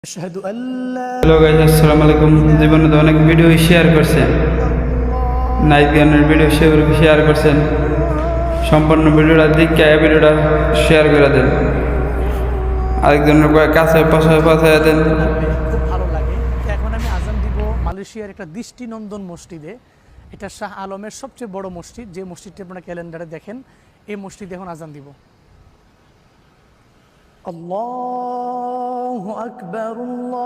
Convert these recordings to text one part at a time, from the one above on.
Hello guys, আসসালামু আলাইকুম। জীবনে তো অনেক ভিডিও শেয়ার করছেন, নাইট গানের ভিডিও শেয়ার করছেন। সম্পূর্ণ ভিডিওটা দেখে ভিডিওটা শেয়ার করে দেন, আরেকজনের কাছে পাশায় দেন। খুব ভালো লাগে। এখন আমি আজান দিব মালয়েশিয়ার একটা দৃষ্টিনন্দন মসজিদে। এটা শাহ আলমের সবচেয়ে বড় মসজিদ, যে মসজিদটি আপনারা ক্যালেন্ডারে দেখেন। এই মসজিদে এখন আজান দিব। আল্লাহু আকবার, আল্লাহু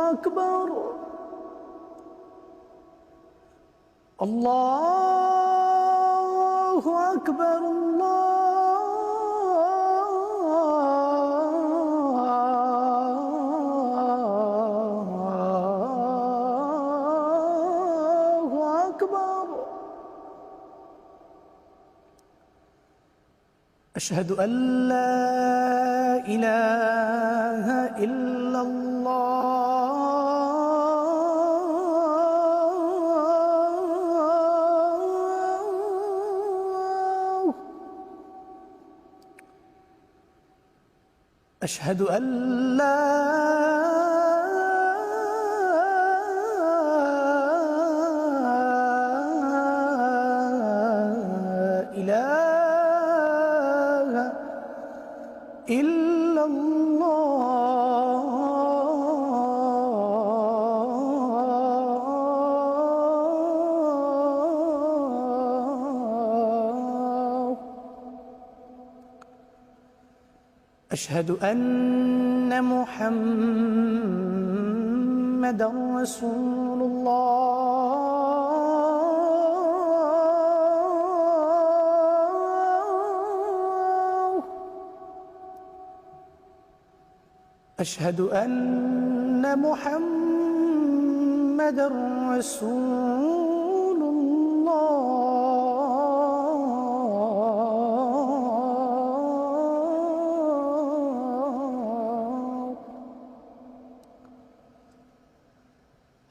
আকবার, আল্লাহু আকবার, আল্লাহু আকবার। أشهد أن لا إله إلا الله. أشهد أن لا إله إلا الله. أشهد أن محمدا رسول الله. أشهد أن محمدا رسول الله.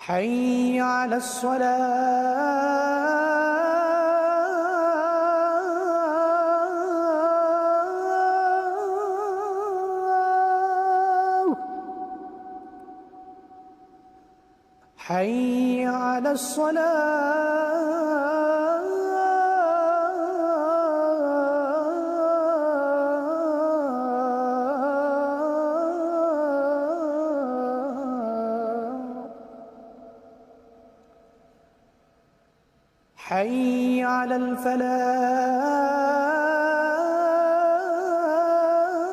حي على الصلاة. حي على الصلاة. حي على الفلاح.